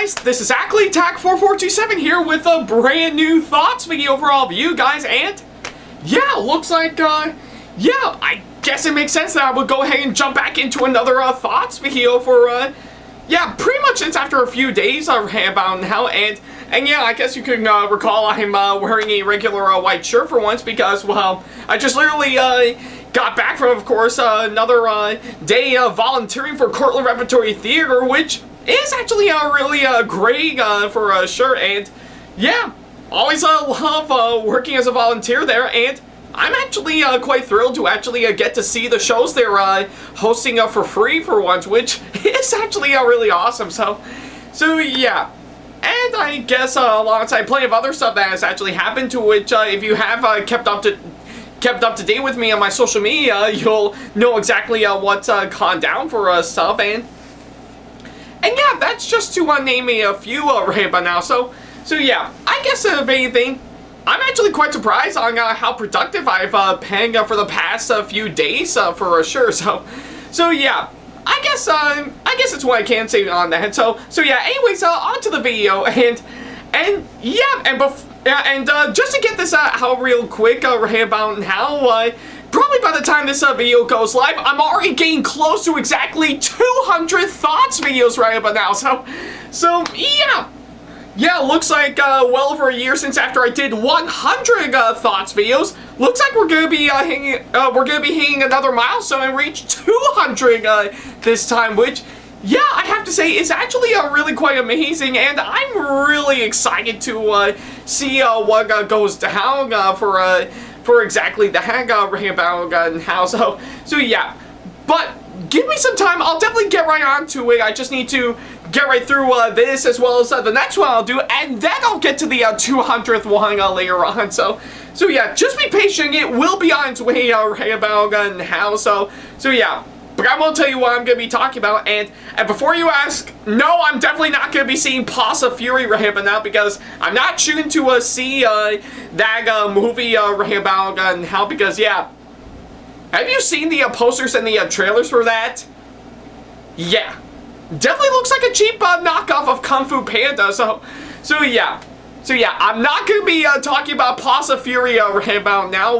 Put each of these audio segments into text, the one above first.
guys, this is Ackleyattack4427 here with a brand new thoughts video for all of you guys, and yeah, looks like, yeah, I guess it makes sense that I would go ahead and jump back into another thoughts video for, yeah, pretty much since after a few days about now, and yeah, I guess you can recall I'm wearing a regular white shirt for once because, well, I just literally got back from, of course, another day of volunteering for Cortland Repertory Theater, which is actually really great for sure, and yeah, always love working as a volunteer there, and I'm actually quite thrilled to actually get to see the shows they're hosting for free for once, which is actually really awesome. So yeah. And I guess alongside plenty of other stuff that has actually happened, to which if you have kept up to date with me on my social media, you'll know exactly what's gone down for stuff, and yeah, that's just to name a few right about now. So yeah, I guess if anything, I'm actually quite surprised on how productive I've been for the past few days for sure. So yeah, I guess it's what I can say on that. So yeah. Anyways, on to the video, and yeah, and just to get this out real quick, right about how probably by the time this video goes live, I'm already getting close to exactly 200 thoughts videos right about now. So yeah. Yeah, looks like well over a year since after I did 100 thoughts videos. Looks like we're gonna be hitting another milestone and reach 200 this time, which, yeah, I have to say is actually really quite amazing, and I'm really excited to see what goes down for exactly the hang about and how. So yeah, but give me some time. I'll definitely get right onto it. I just need to get right through this as well as the next one I'll do, and then I'll get to the 200th one later on. So yeah, just be patient. It will be on its way right about and how. So yeah, but I won't tell you what I'm going to be talking about. And before you ask, no, I'm definitely not going to be seeing Paws of Fury right about now, because I'm not shooting to see that movie right about and how, because yeah. Have you seen the posters and the trailers for that? Yeah. Definitely looks like a cheap knockoff of Kung Fu Panda, so yeah. So yeah, I'm not going to be talking about Paws of Fury right about now,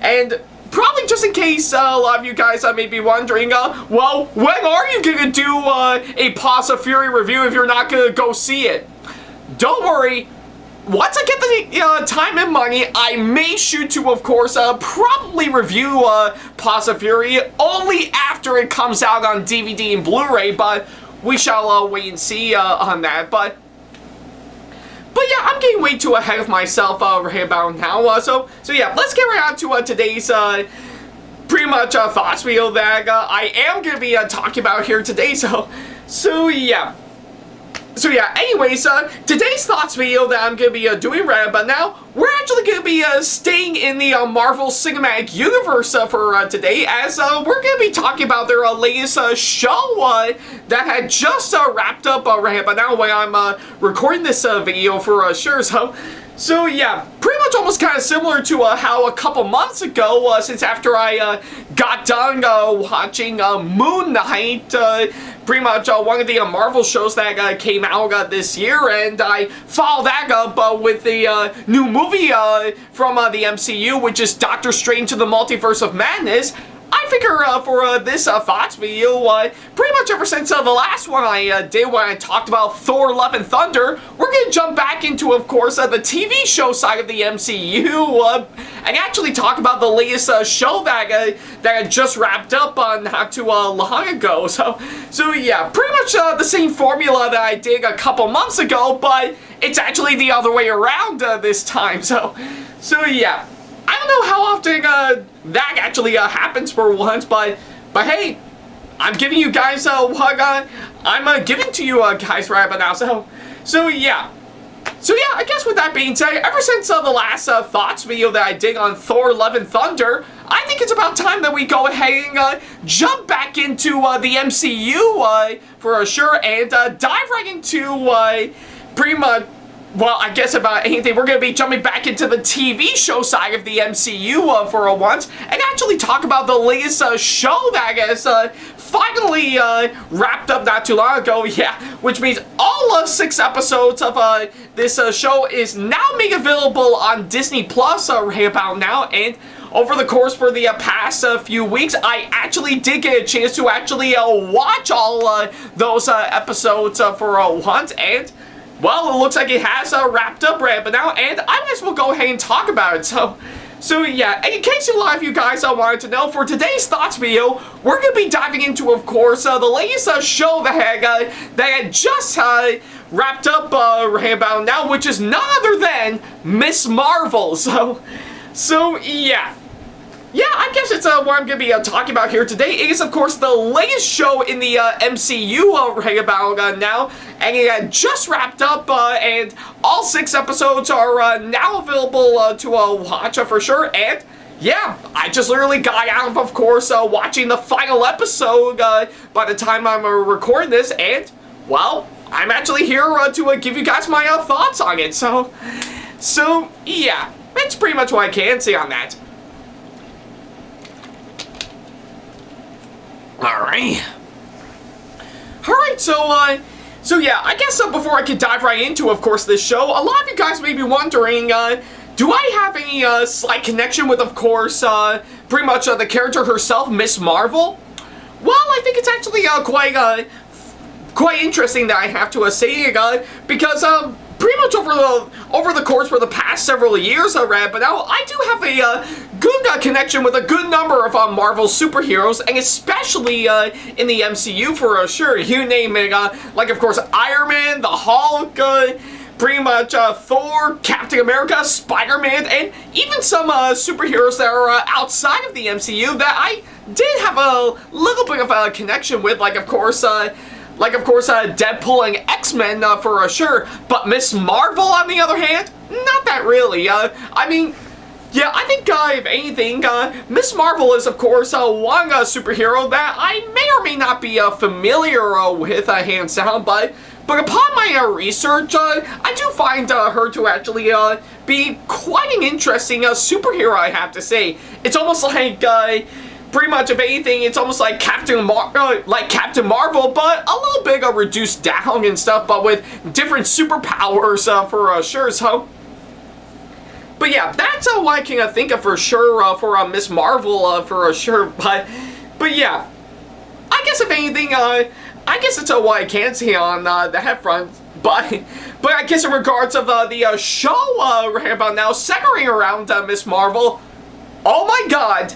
and probably just in case a lot of you guys may be wondering, well, when are you going to do a Paws of Fury review if you're not going to go see it? Don't worry. Once I get the time and money, I may shoot to, of course, probably review Paws of Fury only after it comes out on DVD and Blu-ray, but we shall wait and see on that. But yeah, I'm getting way too ahead of myself right about now. So yeah, let's get right on to today's pretty much thoughts video that I am going to be talking about here today. So yeah. So yeah, anyways, today's thoughts video that I'm going to be doing right about now, we're actually going to be staying in the Marvel Cinematic Universe for today, as we're going to be talking about their latest show that had just wrapped up right about now when I'm recording this video for sure. So yeah, pretty much almost kind of similar to how a couple months ago, since after I got done watching Moon Knight, pretty much one of the Marvel shows that came out this year, and I followed that up with the new movie from the MCU, which is Doctor Strange in the Multiverse of Madness. I figure for this thoughts video, pretty much ever since the last one I did when I talked about Thor Love and Thunder, we're going to jump back into, of course, the TV show side of the MCU, and actually talk about the latest show that just wrapped up not too long ago. So yeah, pretty much the same formula that I did a couple months ago, but it's actually the other way around this time. So yeah. I don't know how often that actually happens for once, but hey, I'm giving you guys what I'm giving to you guys right about now. So yeah. So yeah, I guess with that being said, ever since the last thoughts video that I did on Thor Love and Thunder, I think it's about time that we go ahead and jump back into the MCU for sure, and dive right into pretty much well, I guess about anything, we're going to be jumping back into the TV show side of the MCU for once, and actually talk about the latest show that I guess finally wrapped up not too long ago, yeah, which means all 6 episodes of this show is now made available on Disney Plus right about now, and over the course for the past few weeks, I actually did get a chance to actually watch all those episodes for once, and well, it looks like it has wrapped up right but now, and I might as well go ahead and talk about it. So yeah, in case a lot of you guys wanted to know, for today's thoughts video, we're going to be diving into, of course, the latest show that had just wrapped up right about now, which is none other than Miss Marvel. So yeah. Yeah, I guess it's what I'm going to be talking about here today. It is, of course, the latest show in the MCU right about now, and it had just wrapped up, and all 6 episodes are now available to watch for sure, and yeah, I just literally got out of course, watching the final episode by the time I'm recording this, and, well, I'm actually here to give you guys my thoughts on it, so yeah, that's pretty much what I can say on that. Alright, so yeah, I guess before I could dive right into, of course, this show, a lot of you guys may be wondering, do I have any slight connection with, of course, pretty much the character herself, Miss Marvel? Well, I think it's actually quite interesting that I have to say it, because pretty much over the course for the past several years, but now I do have a good connection with a good number of Marvel superheroes, and especially in the MCU for sure. You name it, like of course Iron Man, the Hulk, pretty much Thor, Captain America, Spider-Man, and even some superheroes that are outside of the MCU that I did have a little bit of a connection with, like of course Deadpool and X-Men for sure, but Miss Marvel, on the other hand, not that really. I mean, yeah, I think, if anything, Miss Marvel is, of course, one superhero that I may or may not be familiar with, hands down, but upon my research, I do find her to actually be quite an interesting superhero, I have to say. It's almost like, pretty much, if anything, it's almost like Captain Marvel, but a little bit reduced down and stuff, but with different superpowers for sure. So, but yeah, that's what I can think of for sure for Miss Marvel for sure. But yeah, I guess if anything, I guess it's what I can say on that front. But I guess in regards of the show right about now, centering around Miss Marvel, oh my God.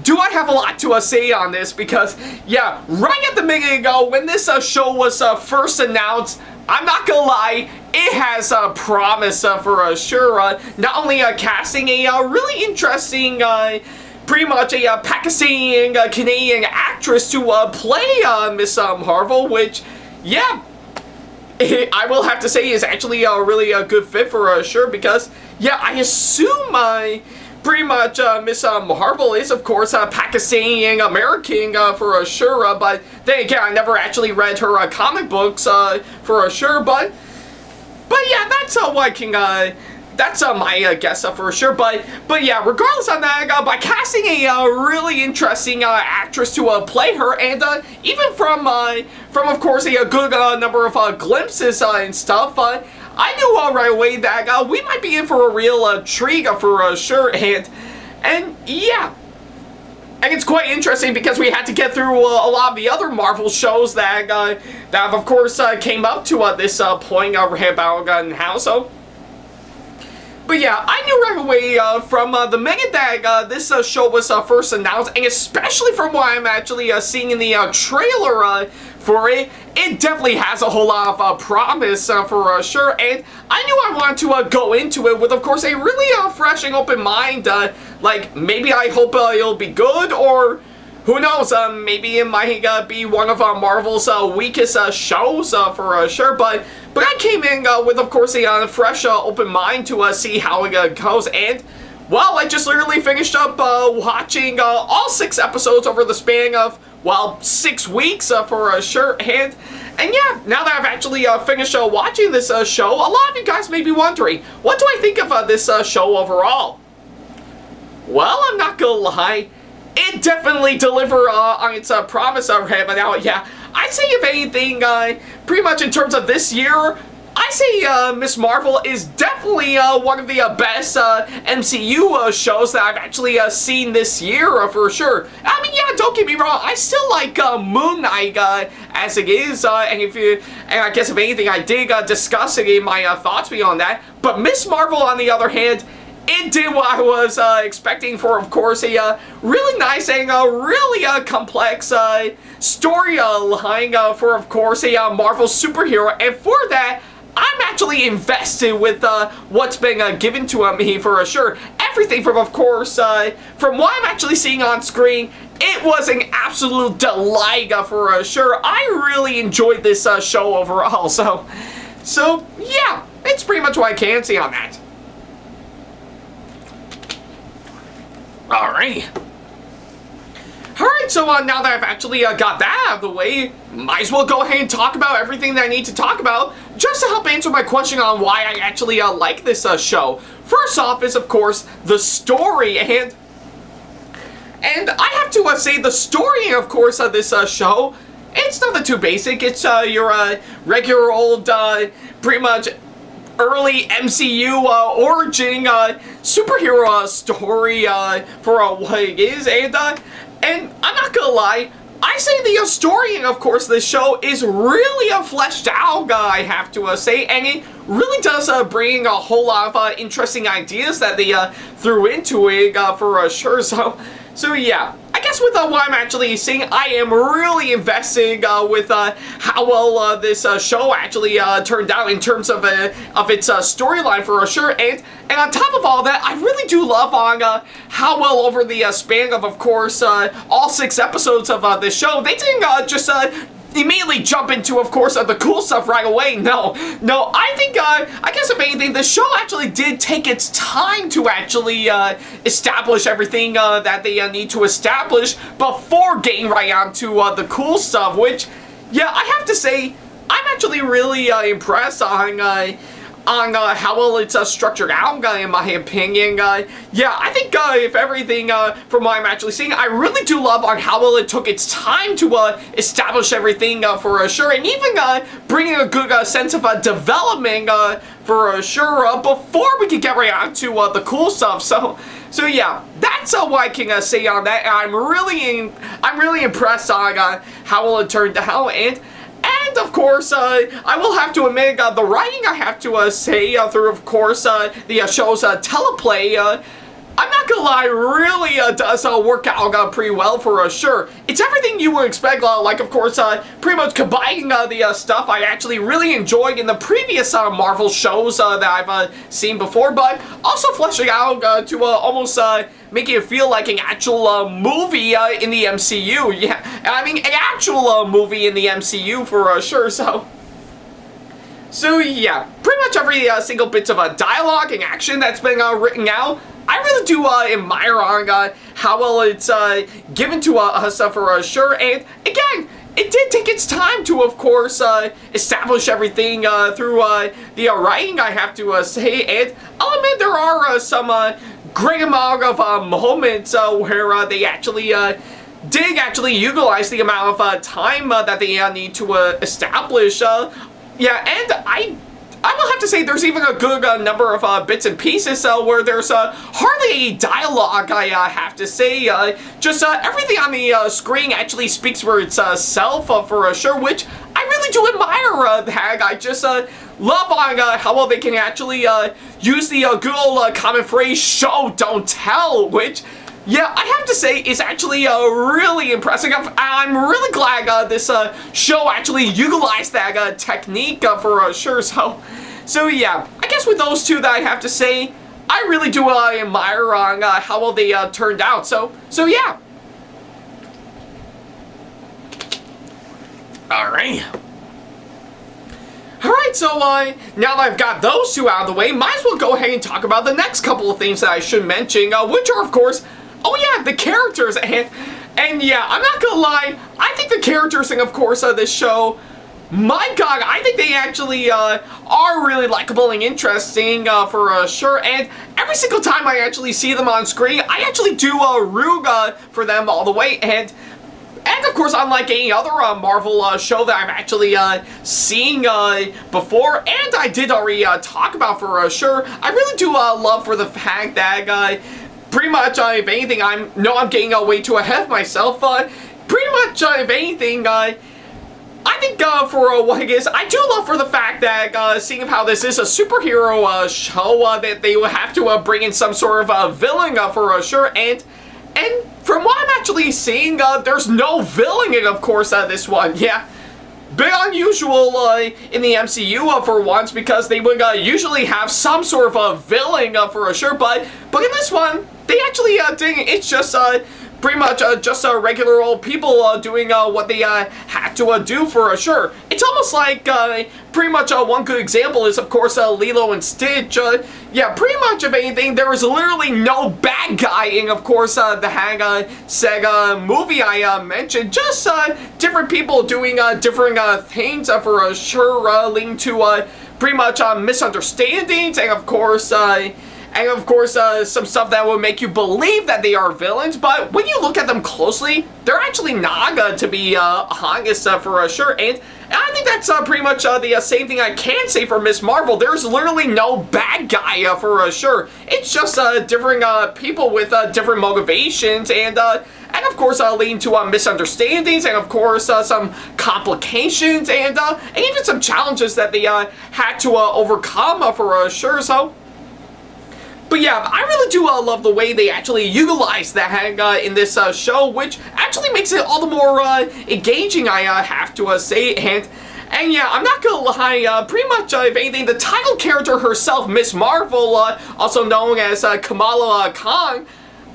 Do I have a lot to say on this? Because, yeah, right at the beginning ago, when this show was first announced, I'm not gonna lie, it has promise for sure. Not only casting a really interesting, pretty much a Pakistani Canadian actress to play Miss Marvel, which, yeah, I will have to say is actually a really good fit for sure, because, yeah, I assume pretty much Miss Marvel is, of course, Pakistani American for sure, but then again, I never actually read her comic books for sure, but yeah, that's what I can, that's my guess for sure, but yeah, regardless on that, by casting a really interesting actress to play her, and even from of course a good number of glimpses and stuff, I knew right away that we might be in for a real treat for sure, and yeah. And it's quite interesting because we had to get through a lot of the other Marvel shows that of course came up to this point right about now, so. But yeah, I knew right away from the minute that this show was first announced, and especially from what I'm actually seeing in the trailer for it, it definitely has a whole lot of promise for sure, and I knew I wanted to go into it with, of course, a really fresh and open mind. Like, maybe I hope it'll be good, or who knows, maybe it might be one of Marvel's weakest shows for sure, but I came in with, of course, a fresh, open mind to see how it goes, and, well, I just literally finished up watching all 6 episodes over the span of, well, 6 weeks for sure, and And yeah, now that I've actually finished watching this show, a lot of you guys may be wondering, what do I think of this show overall? Well, I'm not gonna lie, it definitely delivered on its promise right now. Yeah, I'd say if anything, pretty much in terms of this year, I say Miss Marvel is definitely one of the best MCU shows that I've actually seen this year for sure. I mean, yeah, don't get me wrong, I still like Moon Knight as it is, and I guess if anything, I did discuss it in my thoughts beyond that. But Miss Marvel, on the other hand, it did what I was expecting for, of course, a really nice and really complex storyline for, of course, a Marvel superhero. And for that, I'm actually invested with what's been given to me for sure. Everything from, of course, from what I'm actually seeing on screen, it was an absolute delight for sure. I really enjoyed this show overall. So yeah, it's pretty much what I can say on that. Alright, so now that I've actually got that out of the way, might as well go ahead and talk about everything that I need to talk about, just to help answer my question on why I actually like this show. First off is, of course, the story, and I have to say the story, of course, of this show, it's nothing too basic. It's your regular old, pretty much early MCU origin superhero story for what it is, and I'm not gonna lie, I say the story, of course, this show is really fleshed out, I have to say, and it really does bring a whole lot of interesting ideas that they threw into it for sure. So yeah, I guess with what I'm actually seeing, I am really invested with how well this show actually turned out in terms of its storyline for sure. And on top of all that, I really do love on how well over the span of course, all 6 episodes of this show, they didn't just immediately jump into, of course, the cool stuff right away. No, I think, I guess if anything, the show actually did take its time to actually establish everything that they need to establish before getting right onto the cool stuff, which, yeah, I have to say, I'm actually really impressed on how well it's structured out, in my opinion. Yeah, I think if everything from what I'm actually seeing, I really do love on how well it took its time to establish everything for sure, and even bringing a good sense of development for sure before we could get right on to the cool stuff. So yeah, that's what I can say on that. I'm really impressed on how well it turned out, and of course, I will have to admit, the writing, I have to say, through, of course, the show's teleplay, I'm not gonna lie, really does work out pretty well for sure. It's everything you would expect, like, of course, pretty much combining the stuff I actually really enjoyed in the previous Marvel shows that I've seen before, but also fleshing out to almost making it feel like an actual movie in the MCU. Yeah, I mean, an actual movie in the MCU for sure, so yeah, pretty much every single bit of dialogue and action that's been written out, I really do admire on how well it's given to us for sure. And again, it did take its time to, of course, establish everything through the writing, I have to say. And I'll admit there are some great amount of moments where they actually did actually utilize the amount of time that they need to establish. Yeah, and I will have to say there's even a good number of bits and pieces where there's hardly any dialogue, I have to say. Just everything on the screen actually speaks for itself for sure, which I really do admire that. I just love on how well they can actually use the good old common phrase, show, don't tell, which, yeah, I have to say is actually really impressive. I'm really glad this show actually utilized that technique for sure. So yeah, I guess with those two that I have to say, I really do admire on how well they turned out. So yeah. Alright, so now that I've got those two out of the way, might as well go ahead and talk about the next couple of things that I should mention, which are, of course, oh yeah, the characters, and yeah, I'm not gonna lie, I think the characters, and of course, this show my god, I think they actually are really likable and interesting for sure, and every single time I actually see them on screen, I actually do root for them all the way, and of course, unlike any other Marvel show that I've actually seen before, and I did already talk about for sure, I really do love for the fact that pretty much, if anything, I'm getting way too ahead of myself, pretty much, if anything, I think for what it is, I do love for the fact that seeing how this is a superhero show, that they will have to bring in some sort of villain for sure, and from what I'm actually seeing, there's no villain in, of course, this one. Yeah, bit unusual in the MCU for once, because they would usually have some sort of a villain for sure, but in this one, they actually didn't. It's just pretty much just regular old people doing what they had to do for sure. It's almost like pretty much one good example is, of course, Lilo and Stitch. Yeah, pretty much, if anything, there was literally no bad guy in, of course, the Sega movie I mentioned. Just different people doing different things for sure, leading to pretty much misunderstandings, and of course, some stuff that will make you believe that they are villains, but when you look at them closely, they're actually not, to be honest, for sure, and I think that's pretty much the same thing I can say for Miss Marvel. There's literally no bad guy for sure. It's just different people with different motivations, and of course leading to misunderstandings, and of course some complications, and even some challenges that they had to overcome for sure, so... But yeah, I really do love the way they actually utilize that in this show, which actually makes it all the more engaging, I have to say, and yeah, I'm not gonna lie, pretty much, if anything, the title character herself, Miss Marvel, also known as Kamala Khan,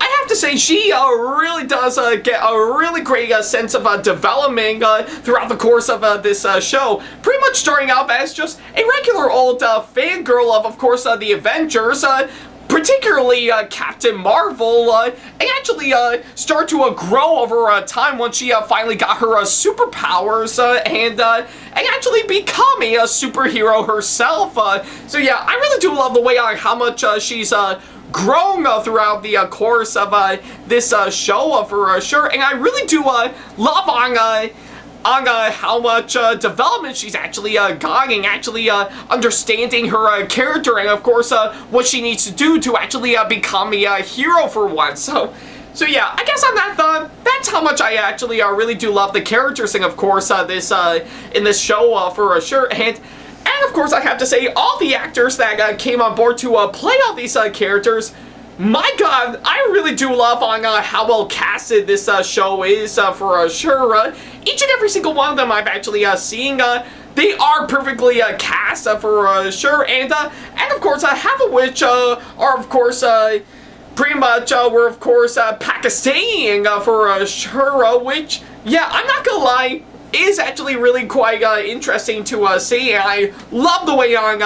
I have to say, she really does get a really great sense of development throughout the course of this show. Pretty much starting off as just a regular old fangirl of course, the Avengers, particularly Captain Marvel, and actually start to grow over time once she finally got her superpowers and actually become a superhero herself. So yeah, I really do love the way how much she's grown throughout the course of this show for sure, and I really do love on how much development she's actually gotten, actually understanding her character, and of course what she needs to do to actually become a hero for once. So yeah, I guess on that thought, that's how much I actually really do love the characters, and of course this in this show for sure, and of course I have to say, all the actors that came on board to play all these characters, my god, I really do love on how well casted this show is for sure. Each and every single one of them I've actually seen, they are perfectly cast for sure, and of course half of which are of course pretty much were of course Pakistani for sure, which, yeah, I'm not gonna lie, is actually really quite interesting to see, and I love the way on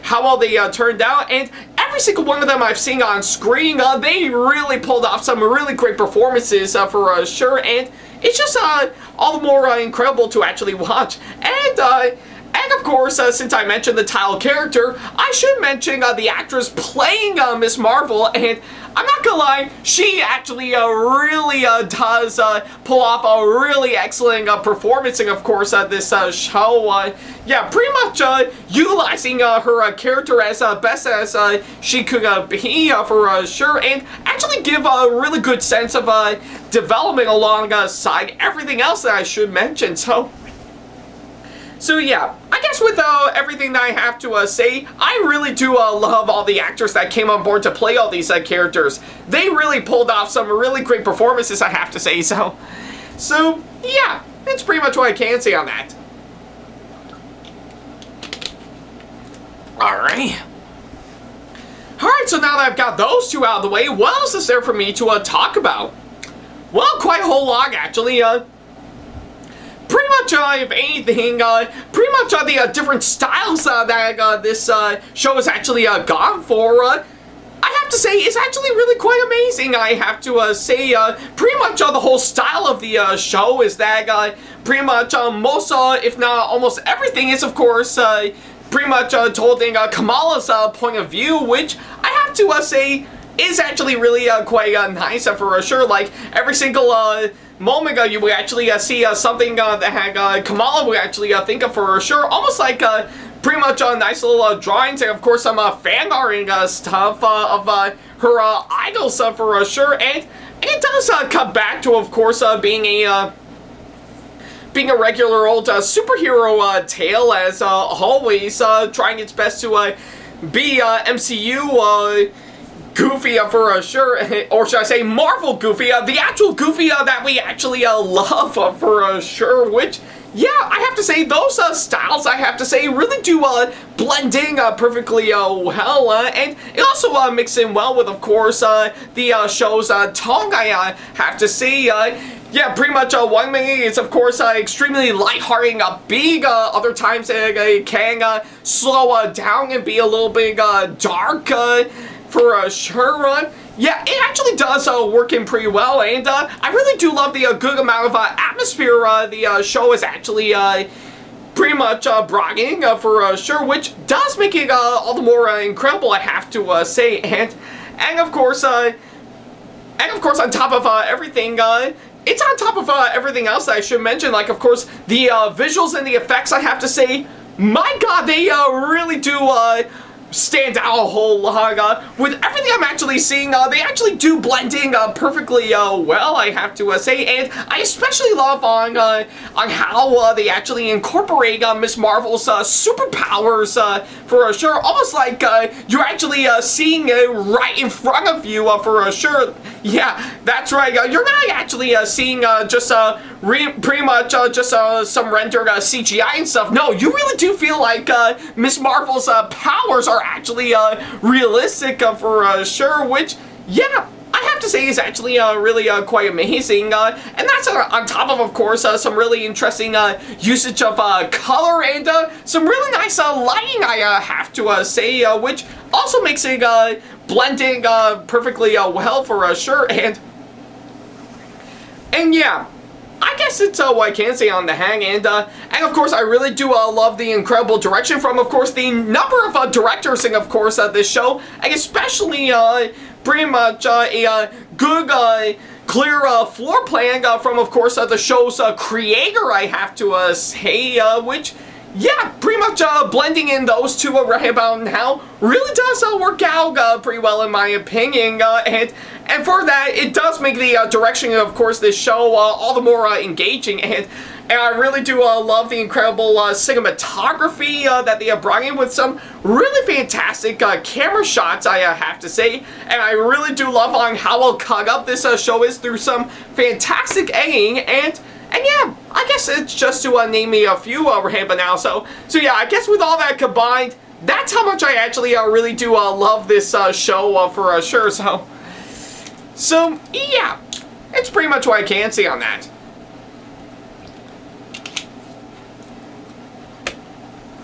how well they turned out, and every single one of them I've seen on screen, they really pulled off some really great performances for sure, and it's just all the more incredible to actually watch. And of course, since I mentioned the title character, I should mention the actress playing Miss Marvel, and I'm not gonna lie, she actually really does pull off a really excellent performance, and of course this show, yeah, pretty much utilizing her character as best as she could be for sure, and actually give a really good sense of development alongside everything else that I should mention. So yeah, I guess with everything that I have to say, I really do love all the actors that came on board to play all these characters. They really pulled off some really great performances, I have to say, so yeah, that's pretty much what I can say on that. Alright, so now that I've got those two out of the way, what else is there for me to talk about? Well, quite a whole lot, actually. Pretty much, if anything, pretty much the different styles that this show has actually gone for. I have to say, is actually really quite amazing. I have to say, pretty much the whole style of the show is that pretty much most, if not almost everything is, of course, pretty much told in Kamala's point of view, which I have to say is actually really quite nice for sure. Like, every single moment you would actually see something that had Kamala would actually think of for sure. Almost like pretty much nice little drawings, and of course some fan arting stuff of her idols for sure. And it does cut back to, of course, being a regular old superhero tale, as always, trying its best to be MCU Goofy for sure, or should I say Marvel Goofy, the actual Goofy that we actually love for sure, which, yeah, I have to say, those styles, I have to say, really do blend in perfectly well, and it also mixes in well with, of course, the show's tone, I have to say. Yeah, pretty much one minute is, of course, extremely lighthearted, big. Other times it can slow down and be a little bit dark for sure. Yeah, it actually does work in pretty well, and I really do love the good amount of atmosphere the show is actually pretty much brought in for sure, which does make it all the more incredible, I have to say. And of course, on top of everything, it's on top of everything else that I should mention. Like, of course, the visuals and the effects, I have to say, my God, they really do stand out a whole lot. With everything I'm actually seeing, they actually do blend in perfectly well, I have to say, and I especially love on how they actually incorporate Miss Marvel's superpowers for sure, almost like you're actually seeing it right in front of you for sure. Yeah, that's right. You're not actually seeing just pretty much just some rendered CGI and stuff. No, you really do feel like Miss Marvel's powers are actually realistic for sure, which, yeah, I have to say is actually really quite amazing. And that's on top of course, some really interesting usage of color and some really nice lighting, I have to say, which also makes it blending perfectly well for sure. And yeah, I guess it's what I can say on the hang, and of course I really do love the incredible direction from, of course, the number of directors in, of course, this show, and especially pretty much a good clear floor plan from, of course, the show's creator, I have to say, which, yeah, pretty much blending in those two right about now really does work out pretty well in my opinion, and for that, it does make the direction of course this show all the more engaging, and I really do love the incredible cinematography that they brought in with some really fantastic camera shots, I have to say, and I really do love on how well cut up this show is through some fantastic editing, and yeah, I guess it's just to name me a few right now. So yeah, I guess with all that combined, that's how much I actually really do love this show for sure. So yeah, it's pretty much what I can say on that.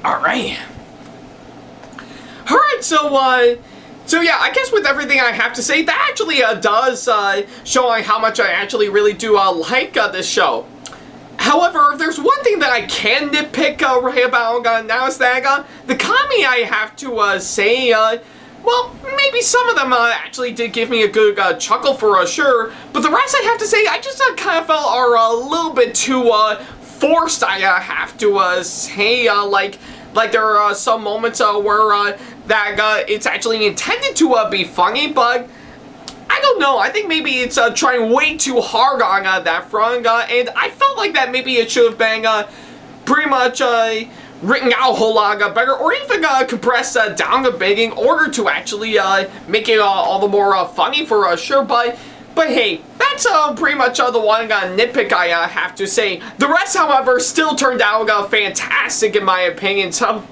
Alright, so yeah, I guess with everything I have to say, that actually does show how much I actually really do like this show. However, if there's one thing that I can nitpick right about now is that the comedy, I have to say, well, maybe some of them actually did give me a good chuckle for sure, but the rest, I have to say, I just kind of felt are a little bit too forced, I have to say, like there are some moments where that it's actually intended to be funny, but I don't know, I think maybe it's trying way too hard on that front, and I felt like that maybe it should have been pretty much written out a whole lot better, or even compressed down a bit in order to actually make it all the more funny for sure, but hey, that's pretty much the one nitpick I have to say. The rest, however, still turned out fantastic in my opinion, So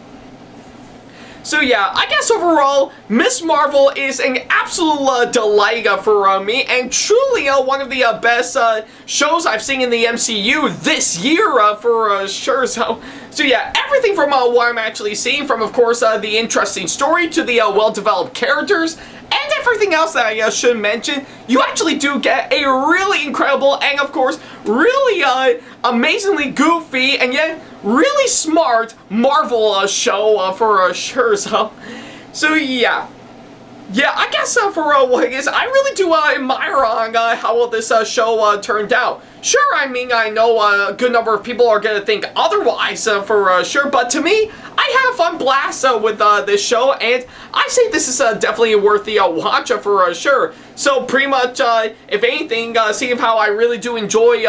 yeah, I guess overall, Miss Marvel is an absolute delight for me, and truly one of the best shows I've seen in the MCU this year for sure. So yeah, everything from what I'm actually seeing, from of course the interesting story to the well-developed characters, and everything else that I should mention, you actually do get a really incredible and, of course, really amazingly goofy and yet really smart Marvel show for sure. So yeah. Yeah, I guess for what it is, I really do admire on how this show turned out. Sure, I mean, I know a good number of people are going to think otherwise for sure, but to me, I had a fun blast with this show, and I say this is definitely worth the watch for sure. So pretty much, if anything, seeing how I really do enjoy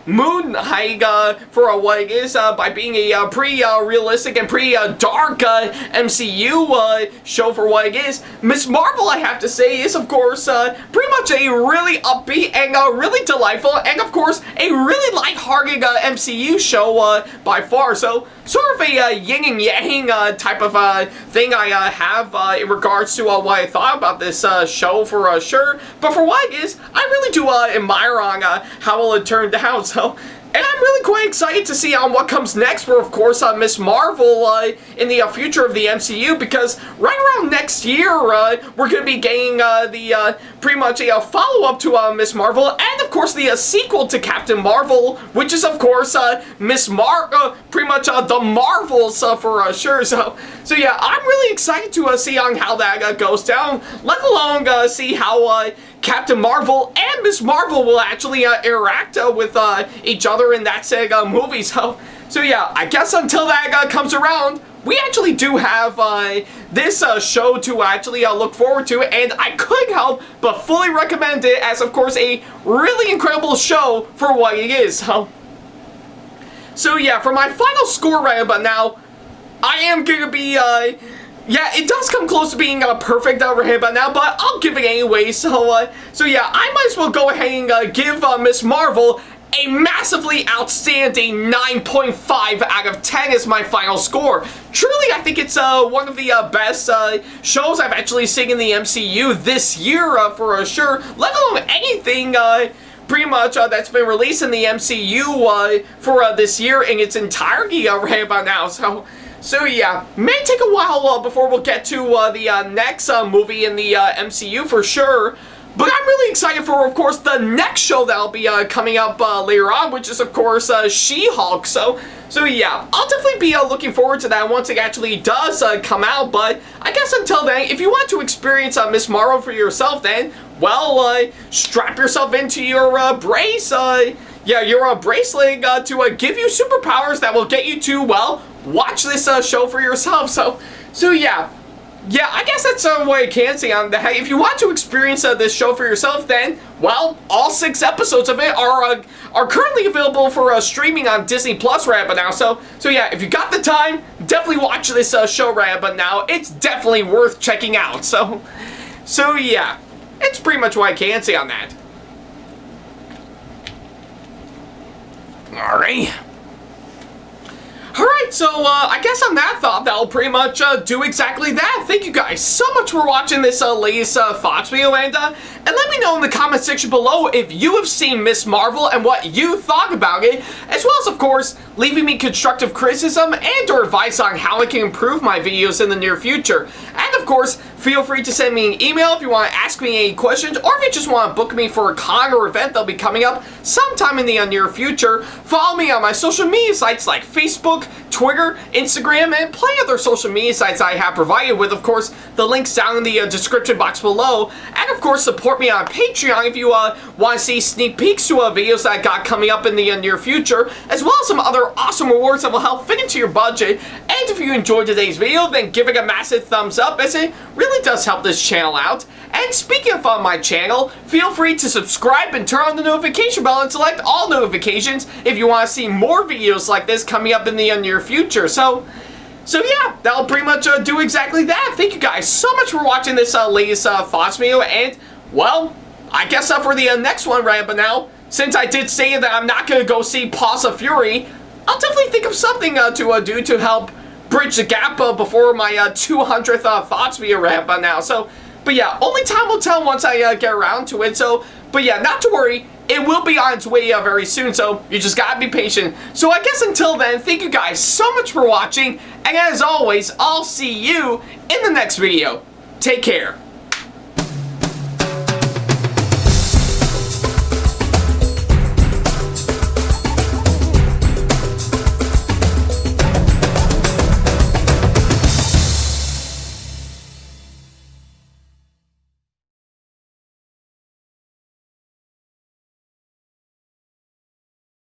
Moon Knight for what it is by being a pretty realistic and pretty dark MCU show for what it is. Miss Marvel, I have to say, is of course pretty much a really upbeat and really delightful and of course a really lighthearted MCU show by far. So sort of a yin and yang type of thing I have in regards to what I thought about this show for sure. But for what it is, I really do admire on how it turned out. So, and I'm really quite excited to see what comes next for, of course, Miss Marvel in the future of the MCU, because right around next year, we're going to be getting the pretty much a follow-up to Miss Marvel, and of course the sequel to Captain Marvel, which is of course pretty much the Marvels for sure. So yeah, I'm really excited to see on how that goes down, let alone see how Captain Marvel and Miss Marvel will actually interact with each other in that said movie. So yeah, I guess until that comes around, we actually do have this show to actually look forward to, and I couldn't help but fully recommend it as, of course, a really incredible show for what it is. So yeah, for my final score right about now, I am going to be yeah, it does come close to being perfect over here by now, but I'll give it anyway. So yeah, I might as well go ahead and give Miss Marvel a massively outstanding 9.5 out of 10 is my final score. Truly, I think it's one of the best shows I've actually seen in the MCU this year for sure, let alone anything pretty much that's been released in the MCU for this year in its entirety right about now. So yeah, may take a while before we'll get to the next movie in the MCU for sure. But I'm really excited for, of course, the next show that'll be coming up later on, which is, of course, She-Hulk. So yeah, I'll definitely be looking forward to that once it actually does come out. But I guess until then, if you want to experience Miss Marvel for yourself, then, well, strap yourself into your brace. Yeah, your bracelet to give you superpowers that will get you to, well, watch this show for yourself. So yeah. Yeah, I guess that's what I can say on that. If you want to experience this show for yourself, then, well, all 6 episodes of it are currently available for streaming on Disney Plus right about now. So yeah, if you got the time, definitely watch this show right about now. It's definitely worth checking out. So yeah, it's pretty much what I can say on that. Alright. Alright, so I guess on that thought, that'll pretty much do exactly that. Thank you guys so much for watching this latest thoughts video, and let me know in the comment section below if you have seen Miss Marvel and what you thought about it, as well as, of course, leaving me constructive criticism and or advice on how I can improve my videos in the near future. And, of course, feel free to send me an email if you want to ask me any questions, or if you just want to book me for a con or event that'll be coming up sometime in the near future. Follow me on my social media sites like Facebook, Twitter, Instagram, and plenty other social media sites I have provided with, of course, the links down in the description box below. And, of course, support me on Patreon if you want to see sneak peeks to videos that I got coming up in the near future, as well as some other awesome rewards that will help fit into your budget. And if you enjoyed today's video, then give it a massive thumbs up, as it really does help this channel out. And speaking of my channel, feel free to subscribe and turn on the notification bell and select all notifications if you want to see more videos like this coming up in the near future. So yeah, that'll pretty much do exactly that. Thank you guys so much for watching this latest thoughts video, and, well, I guess for the next one right about now, since I did say that I'm not going to go see Paws of Fury, I'll definitely think of something to do to help bridge the gap before my 200th thoughts video right about now. But yeah, only time will tell once I get around to it. But yeah, not to worry, it will be on its way very soon, so you just gotta be patient. So I guess until then, thank you guys so much for watching, and as always, I'll see you in the next video. Take care.